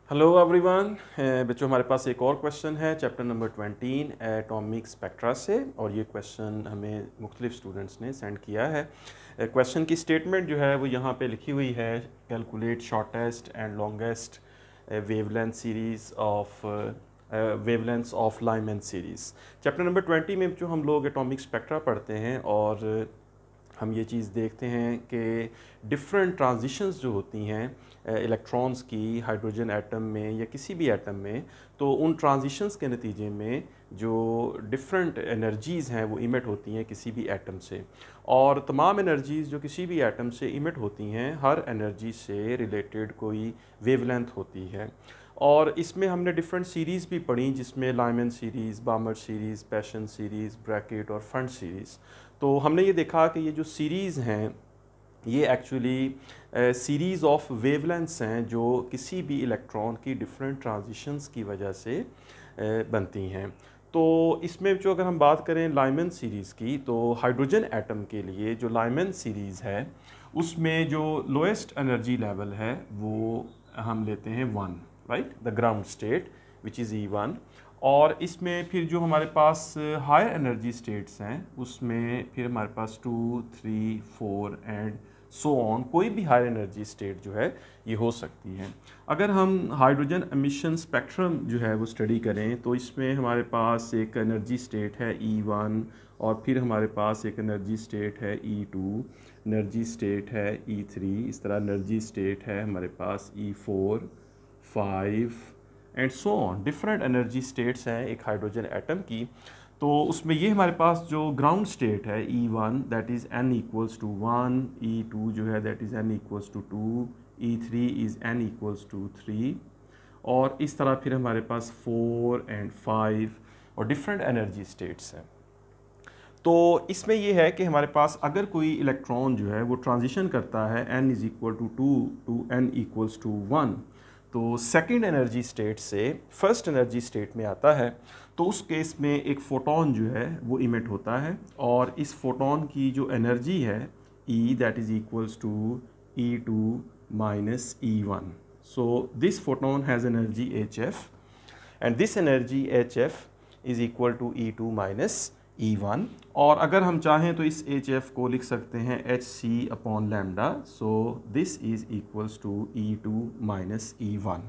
Hello everyone. बच्चों, हमारे पास एक और क्वेश्चन है चैप्टर नंबर 20 एटॉमिक स्पेक्ट्रा से, और ये क्वेश्चन हमें मुख्तलिफ स्टूडेंट्स ने सेंड किया है। क्वेश्चन की स्टेटमेंट जो है वो यहाँ पे लिखी हुई है, calculate shortest and longest wavelength series of wavelengths of Lyman series. Chapter number 20 में जो हम लोग एटॉमिक स्पेक्ट्रा पढ़ते हैं और हम ये चीज़ देखते हैं कि डिफरेंट ट्रांजिशंस जो होती हैं इलेक्ट्रॉन्स की हाइड्रोजन एटम में या किसी भी एटम में, तो उन ट्रांजिशंस के नतीजे में जो डिफरेंट एनर्जीज़ हैं वो इमिट होती हैं किसी भी एटम से। और तमाम एनर्जीज़ जो किसी भी एटम से इमिट होती हैं, हर एनर्जी से रिलेटेड कोई वेवलेंथ होती है। और इसमें हमने डिफरेंट सीरीज़ भी पढ़ी, जिसमें Lyman series, बामर series, passion series, bracket और फंड सीरीज़। तो हमने ये देखा कि ये जो सीरीज़ हैं ये एक्चुअली सीरीज़ ऑफ वेवलेंथ्स हैं जो किसी भी इलेक्ट्रॉन की डिफरेंट ट्रांजिशंस की वजह से बनती हैं। तो इसमें जो अगर हम बात करें लाइमन सीरीज़ की, तो हाइड्रोजन एटम के लिए जो लाइमन सीरीज़ है उसमें जो लोएस्ट एनर्जी लेवल है वो हम लेते हैं 1, right, the ground state which is E1। और इसमें फिर जो हमारे पास हायर एनर्जी स्टेट्स हैं उसमें फिर हमारे पास 2, 3, 4 एंड सो ऑन, कोई भी हायर एनर्जी स्टेट जो है ये हो सकती है। अगर हम हाइड्रोजन एमिशन स्पेक्ट्रम जो है वो स्टडी करें तो इसमें हमारे पास एक एनर्जी स्टेट है E1, और फिर हमारे पास एक एनर्जी स्टेट है E2, एनर्जी स्टेट है E3, इस तरह एनर्जी स्टेट है हमारे पास E4, 5 and so on. Different energy states हैं एक हाइड्रोजन एटम की। तो उसमें ये हमारे पास जो ग्राउंड स्टेट है E1 that is n equals to 1, E2 जो है that is n equals to 2, E3 is n equals to 3, और इस तरह फिर हमारे पास 4 एंड 5 और डिफरेंट एनर्जी स्टेट्स हैं। तो इसमें ये है कि हमारे पास अगर कोई इलेक्ट्रॉन जो है वो ट्रांजिशन करता है n is equal to 2 to n equals to 1, तो सेकेंड एनर्जी स्टेट से फर्स्ट एनर्जी स्टेट में आता है, तो उस केस में एक फोटोन जो है वो इमिट होता है, और इस फोटोन की जो एनर्जी है E that is equals to E2 minus E1। So this photon has energy HF and this energy HF is equal to E2 minus E1। और अगर हम चाहें तो इस HF को लिख सकते हैं HC upon lambda, so this is equals to E2 minus E1।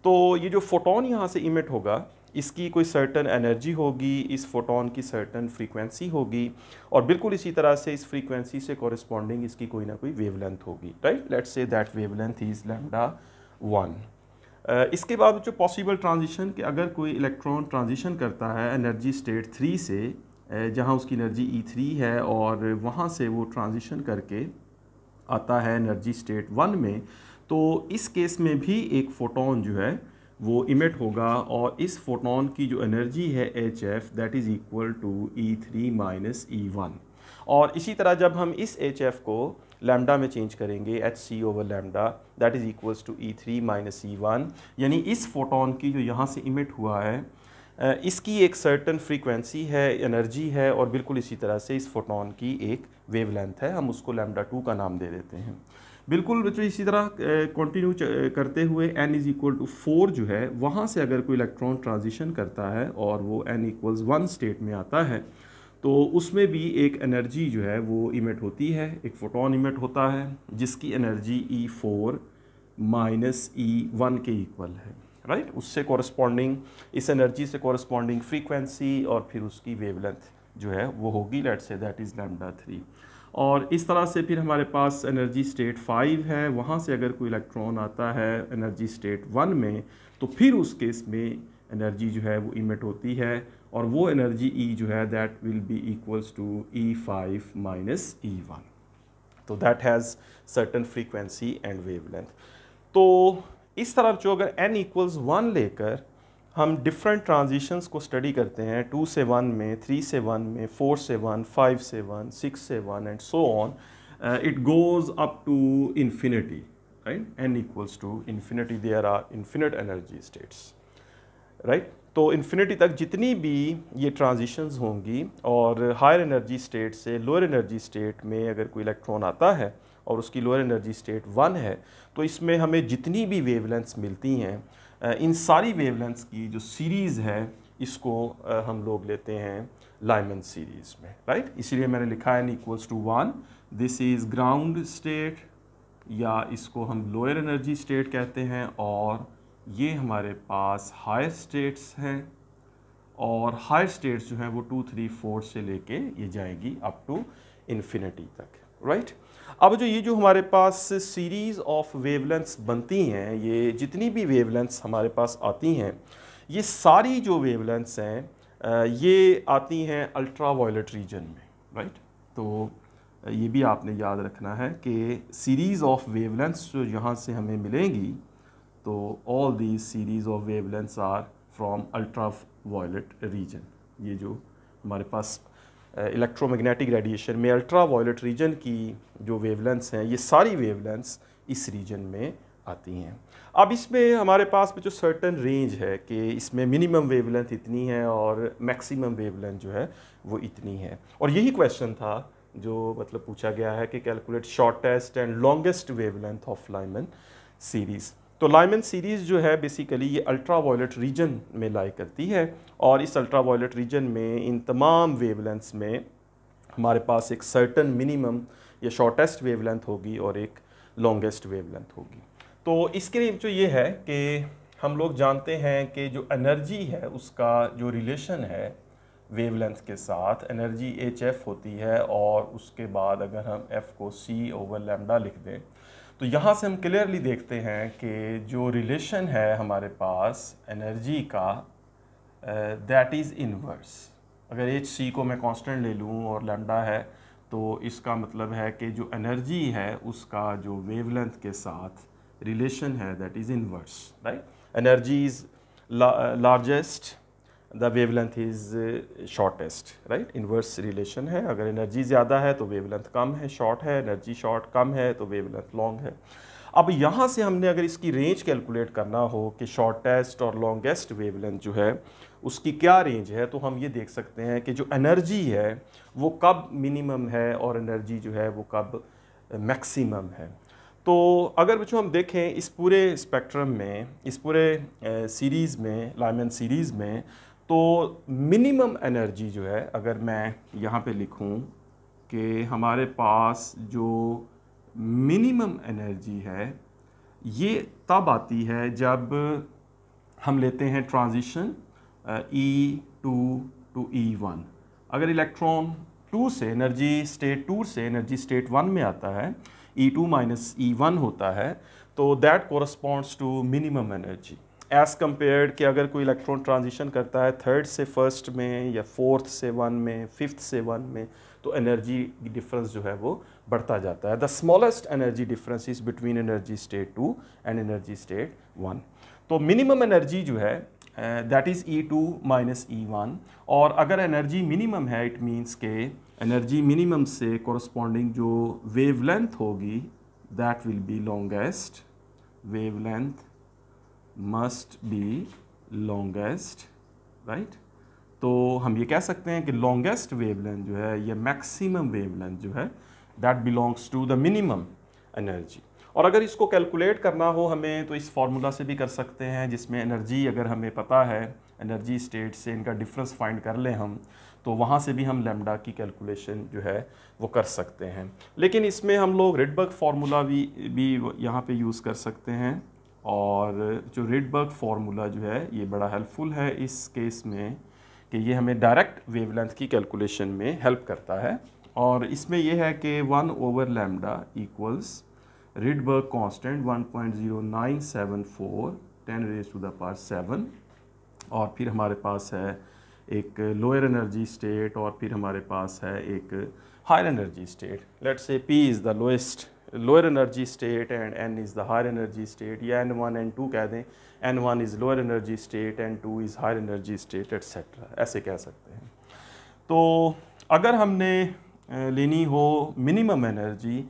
तो ये जो फोटोन यहाँ से इमिट होगा इसकी कोई सर्टन एनर्जी होगी, इस फोटोन की सर्टन फ्रीक्वेंसी होगी, और बिल्कुल इसी तरह से इस फ्रीक्वेंसी से कॉरस्पॉन्डिंग इसकी कोई ना कोई वेवलेंथ होगी, right. Let's say that wavelength is lambda 1। इसके बाद जो पॉसिबल ट्रांजिशन कि अगर कोई इलेक्ट्रॉन ट्रांजिशन करता है एनर्जी स्टेट 3 से, जहाँ उसकी एनर्जी E3 है, और वहाँ से वो ट्रांजिशन करके आता है एनर्जी स्टेट 1 में, तो इस केस में भी एक फोटोन जो है वो इमिट होगा, और इस फोटोन की जो एनर्जी है HF that is equal to E3 minus E1। और इसी तरह जब हम इस HF को लैम्डा में चेंज करेंगे, HC over lambda that is equals to E3 minus E1, यानी इस फोटोन की जो यहाँ से इमिट हुआ है इसकी एक सर्टन फ्रीक्वेंसी है, एनर्जी है, और बिल्कुल इसी तरह से इस फोटोन की एक वेवलेंथ है, हम उसको लैम्डा 2 का नाम दे देते हैं। बिल्कुल बच्चों इसी तरह कंटिन्यू करते हुए n इज़ इक्वल टू 4 जो है, वहाँ से अगर कोई इलेक्ट्रॉन ट्रांजिशन करता है और वो n इक्वल्स 1 स्टेट में आता है, तो उसमें भी एक एनर्जी जो है वो इमिट होती है, एक फोटोन इमिट होता है जिसकी एनर्जी E4 माइनस E1 के इक्वल है, राइट। उससे कॉरस्पॉन्डिंग, इस एनर्जी से कॉरस्पॉन्डिंग फ्रीक्वेंसी और फिर उसकी वेवलेंथ जो है वो होगी, let's say that is lambda 3। और इस तरह से फिर हमारे पास एनर्जी स्टेट 5 है, वहाँ से अगर कोई इलेक्ट्रॉन आता है एनर्जी स्टेट 1 में, तो फिर उस केस में एनर्जी जो है वो इमिट होती है, और वो एनर्जी E जो है that will be equals to E5 minus E1। तो that has certain frequency and wavelength. तो इस तरह जो अगर n इक्वल्स 1 लेकर हम डिफरेंट ट्रांजिशंस को स्टडी करते हैं, 2 से 1 में, 3 से 1 में, 4 से 1, 5 से 1, 6 से 1 and so on, it goes up to infinity, right. n equals to infinity, there are infinite energy states, right. तो इन्फिनिटी तक जितनी भी ये ट्रांजिशंस होंगी, और हायर एनर्जी स्टेट से लोअर एनर्जी स्टेट में अगर कोई इलेक्ट्रॉन आता है और उसकी लोअर एनर्जी स्टेट 1 है, तो इसमें हमें जितनी भी वेवलेंथ्स मिलती हैं इन सारी वेवलेंथ्स की जो सीरीज़ है इसको हम लोग लेते हैं लाइमन सीरीज़ में, राइट। इसीलिए मैंने लिखा है n equals to 1, this is ground state या इसको हम लोअर एनर्जी स्टेट कहते हैं, और ये हमारे पास हायर स्टेट्स हैं, और हायर स्टेट्स जो हैं वो 2, 3, 4 से लेके ये जाएगी अप टू इन्फिनिटी तक, राइट। अब जो हमारे पास सीरीज़ ऑफ वेवलेंथ्स बनती हैं, ये जितनी भी वेवलेंथ्स हमारे पास आती हैं, ये सारी जो वेवलेंथ्स हैं ये आती हैं अल्ट्रा वायलेट रीजन में, राइट। तो ये भी आपने याद रखना है कि सीरीज़ ऑफ वेवलेंथ्स जो यहाँ से हमें मिलेंगी, तो all these series of wavelengths are from ultra violet region. ये जो हमारे पास इलेक्ट्रोमैग्नेटिक रेडिएशन में अल्ट्रा वायलेट रीजन की जो वेवलेंथ्स हैं, ये सारी वेवलेंथ्स इस रीजन में आती हैं। अब इसमें हमारे पास में जो सर्टन रेंज है कि इसमें मिनिमम वेवलेंथ इतनी है और मैक्सिमम वेवलेंथ जो है वो इतनी है, और यही क्वेश्चन था जो मतलब पूछा गया है कि calculate shortest and longest wavelength of Lyman series. तो लाइमन सीरीज़ जो है बेसिकली ये अल्ट्रा वायलेट रीजन में लाई करती है, और इस अल्ट्रा वायलेट रीजन में इन तमाम वेवलेंथ्स में हमारे पास एक सर्टन मिनिमम या शॉर्टेस्ट वेवलेंथ होगी और एक लॉन्गेस्ट वेवलेंथ होगी। तो इसके लिए जो ये है कि हम लोग जानते हैं कि जो एनर्जी है उसका जो रिलेशन है वेवलेंथ के साथ, एनर्जी HF होती है, और उसके बाद अगर हम F को C/λ लिख दें तो यहाँ से हम क्लियरली देखते हैं कि जो रिलेशन है हमारे पास एनर्जी का दैट इज़ इनवर्स। अगर HC को मैं कांस्टेंट ले लूँ और लैम्डा है, तो इसका मतलब है कि जो एनर्जी है उसका जो वेवलेंथ के साथ रिलेशन है that is inverse, right. Energy is largest, the wavelength is shortest, right. Inverse relation है। अगर एनर्जी ज़्यादा है तो वेवलेंथ कम है, शॉर्ट है, एनर्जी शॉर्ट कम है तो वेवलेंथ लॉन्ग है। अब यहाँ से हमने अगर इसकी रेंज कैलकुलेट करना हो कि शॉर्टेस्ट और लॉन्गेस्ट वेवलेंथ जो है उसकी क्या रेंज है, तो हम ये देख सकते हैं कि जो एनर्जी है वो कब मिनिमम है और एनर्जी जो है वो कब मैक्सिमम है। तो अगर बच्चों हम देखें इस पूरे स्पेक्ट्रम में, इस पूरे सीरीज़ में, लाइमन सीरीज़ में, तो मिनिमम एनर्जी जो है अगर मैं यहाँ पे लिखूँ कि हमारे पास जो मिनिमम एनर्जी है ये तब आती है जब हम लेते हैं ट्रांजिशन E2 टू E1। अगर इलेक्ट्रॉन 2 से एनर्जी स्टेट 2 से एनर्जी स्टेट 1 में आता है, E2 माइनस E1 होता है, तो that corresponds to minimum energy as compared कि अगर कोई इलेक्ट्रॉन ट्रांजिशन करता है 3rd से 1st में या 4th से 1 में, 5th से 1 में, तो एनर्जी डिफरेंस जो है वो बढ़ता जाता है। The smallest energy difference is between energy state 2 and energy state 1। तो मिनिमम एनर्जी जो है that is E2 minus E1, और अगर एनर्जी मिनिमम है इट मीन्स के एनर्जी मिनिमम से कोरस्पॉन्डिंग जो वेवलेंथ होगी that will B longest, wavelength must be longest, right. तो हम ये कह सकते हैं कि लॉन्गेस्ट वेवलेंथ जो है ये मैक्सिमम वेवलेंथ जो है that belongs to the minimum energy. और अगर इसको कैलकुलेट करना हो हमें तो इस फार्मूला से भी कर सकते हैं, जिसमें एनर्जी अगर हमें पता है, एनर्जी स्टेट से इनका डिफरेंस फाइंड कर लें हम, तो वहाँ से भी हम लैम्डा की कैलकुलेशन जो है वो कर सकते हैं। लेकिन इसमें हम लोग रिडबर्ग फार्मूला भी यहाँ पे यूज़ कर सकते हैं, और जो रिडबर्ग फार्मूला जो है ये बड़ा हेल्पफुल है इस केस में कि ये हमें डायरेक्ट वेवलेंथ की कैलकुलेशन में हेल्प करता है। और इसमें यह है कि 1/λ इक्वल्स रिडबर्ग कांस्टेंट 1.0974 10⁻⁷, और फिर हमारे पास है एक लोअर एनर्जी स्टेट, और फिर हमारे पास है एक higher energy state. Let's say P is the lowest lower energy state and N is the higher energy state, या N1 N2 कह दें, N1 is lower energy state, N2 is higher energy state, etcetera, ऐसे कह सकते हैं। तो अगर हमने लेनी हो मिनिमम एनर्जी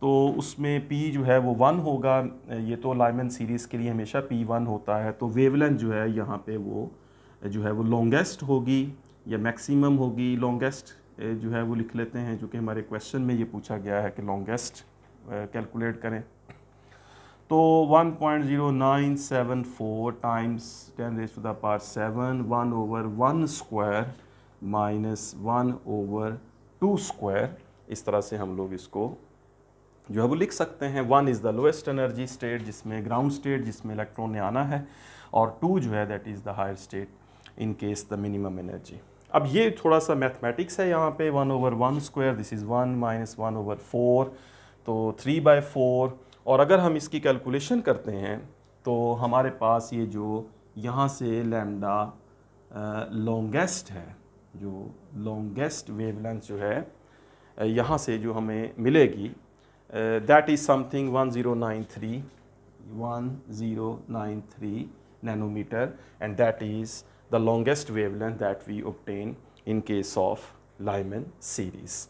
तो उसमें P जो है वो 1 होगा। ये तो लाइमन सीरीज़ के लिए हमेशा P1 होता है। तो वेवलेंथ जो है यहाँ पे वो जो है वो लॉन्गेस्ट होगी या मैक्सिमम होगी। लॉन्गेस्ट जो है वो लिख लेते हैं, जो कि हमारे क्वेश्चन में ये पूछा गया है कि लॉन्गेस्ट कैलकुलेट करें तो 1.0974 टाइम्स 10⁻⁷ 1/1 स्क्वायर माइनस 1/2 स्क्वायर, इस तरह से हम लोग इसको जो है वो लिख सकते हैं। 1 is the lowest energy state जिसमें ग्राउंड स्टेट जिसमें इलेक्ट्रॉन ने आना है, और 2 जो है that is the higher state in case the minimum energy. अब ये थोड़ा सा मैथमेटिक्स है यहाँ पे, 1/1 स्क्वायर दिस इज़ 1 माइनस 1/4 तो 3/4, और अगर हम इसकी कैलकुलेशन करते हैं तो हमारे पास ये जो यहाँ से लैम्डा लॉन्गेस्ट है, जो लॉन्गेस्ट वेवलेंथ जो है यहाँ से जो हमें मिलेगी that is something 1093 nanometer, and that is the longest wavelength that we obtain in case of Lyman series.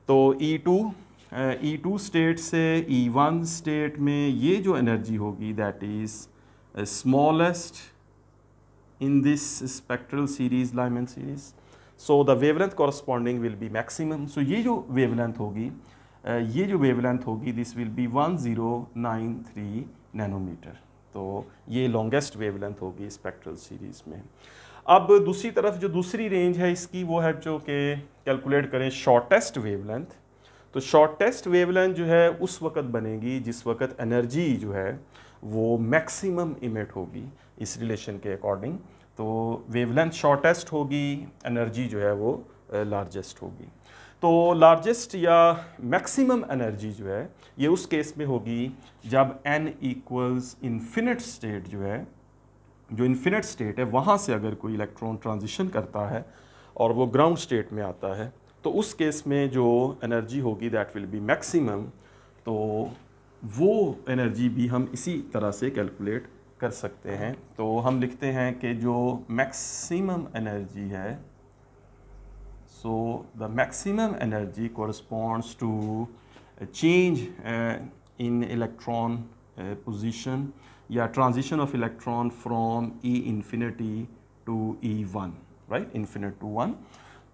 तो E2 स्टेट से E1 स्टेट में ये जो एनर्जी होगी that is smallest in this spectral series Lyman series, so the wavelength corresponding will be maximum. So ये जो वेवलेंथ होगी दिस विल बी 1093 नैनोमीटर, तो ये लॉन्गेस्ट वेवलेंथ होगी स्पेक्ट्रल सीरीज में। अब दूसरी तरफ जो दूसरी रेंज है इसकी वो है जो कि कैलकुलेट करें शॉर्टेस्ट वेवलेंथ। तो शॉर्टेस्ट वेवलेंथ जो है उस वक्त बनेगी जिस वक्त एनर्जी जो है वो मैक्सिमम इमिट होगी इस रिलेशन के अकॉर्डिंग। तो वेवलेंथ शॉर्टेस्ट होगी, एनर्जी जो है वो लार्जेस्ट होगी। तो लार्जेस्ट या मैक्सिमम एनर्जी जो है ये उस केस में होगी जब n इक्वल्स इन्फिनिट स्टेट जो है, जो इन्फिनिट स्टेट है वहाँ से अगर कोई इलेक्ट्रॉन ट्रांजिशन करता है और वो ग्राउंड स्टेट में आता है तो उस केस में जो एनर्जी होगी दैट विल बी मैक्सिमम। तो वो एनर्जी भी हम इसी तरह से कैलकुलेट कर सकते हैं। तो हम लिखते हैं कि जो मैक्सिमम एनर्जी है, so the maximum energy corresponds to change in electron position या transition of electron from E infinity to E1, right, infinite to 1।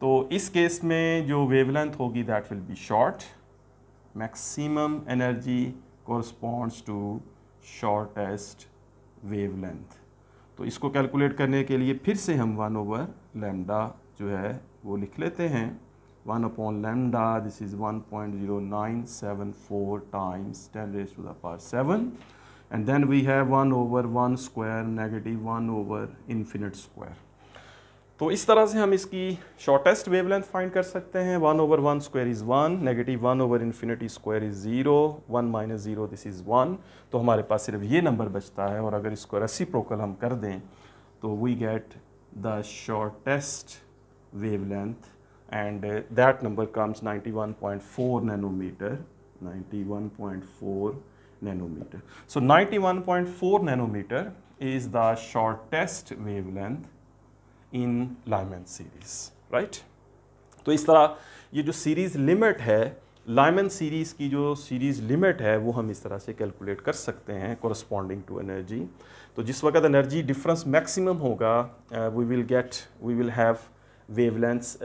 तो इस केस में जो वेवलेंथ होगी that will be short, maximum energy corresponds to shortest wavelength. तो इसको calculate करने के लिए फिर से हम 1/λ जो है वो लिख लेते हैं। 1/λ this is 1.0974 times 10⁻⁷, and then we have 1/1 square negative 1/infinite square। तो इस तरह से हम इसकी शॉर्टेस्ट वेवलेंथ फाइंड कर सकते हैं। 1/1 square is 1, negative 1/infinity square is 0, 1 minus 0 this is 1। तो हमारे पास सिर्फ ये नंबर बचता है, और अगर इसको रेसिप्रोकल हम कर दें तो we get the shortest wavelength, and that number comes 91.4 nanometer, 91.4 nanometer. So 91.4 nanometer is the shortest wavelength in Lyman series, right? तो इस तरह ये जो सीरीज लिमिट है, लाइमन सीरीज की जो सीरीज लिमिट है वो हम इस तरह से कैलकुलेट कर सकते हैं कोरस्पॉन्डिंग टू एनर्जी। तो जिस वक्त एनर्जी डिफरेंस मैक्सिमम होगा we will have wavelength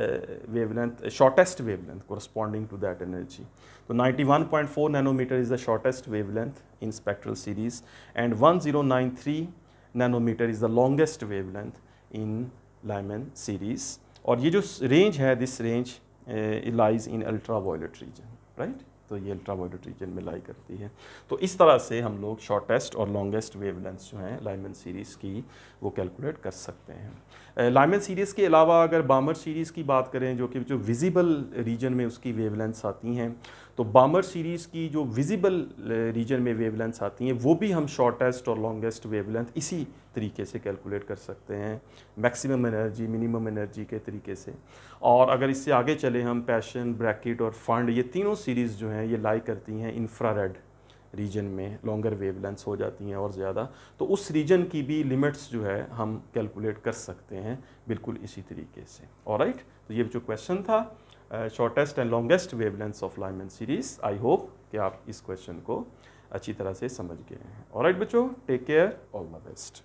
shortest wavelength corresponding to that energy. So 91.4 nanometer is the shortest wavelength in spectral series, and 1093 nanometer is the longest wavelength in Lyman series. और ये जो range है, this range lies in ultraviolet region, right? तो ये ultraviolet reason में लाई करती है। तो इस तरह से हम लोग शॉर्टेस्ट और लॉन्गेस्ट वेवलेंथ्स जो हैं लाइमन सीरीज़ की वो कैलकुलेट कर सकते हैं। लाइमन सीरीज़ के अलावा अगर बामर सीरीज़ की बात करें जो कि जो विजिबल रीजन में उसकी वेवलेंथ्स आती हैं, तो बामर सीरीज़ की जो विजिबल रीजन में वेवलेंथ्स आती हैं वो भी हम शॉर्टेस्ट और लॉन्गेस्ट वेवलेंथ इसी तरीके से कैलकुलेट कर सकते हैं, मैक्सिमम एनर्जी मिनिमम एनर्जी के तरीके से। और अगर इससे आगे चले हम पैशन, ब्रैकेट और फंड, ये तीनों सीरीज़ जो हैं ये लाई करती हैं इंफ्रारेड रीजन में, लॉन्गर वेवलेंथ्स हो जाती हैं और ज़्यादा। तो उस रीजन की भी लिमिट्स जो है हम कैलकुलेट कर सकते हैं बिल्कुल इसी तरीके से। ऑलराइट, तो ये जो क्वेश्चन था shortest and longest wavelengths of Lyman series, I hope कि आप इस क्वेश्चन को अच्छी तरह से समझ गए हैं। ऑलराइट बच्चों, take care, all the best.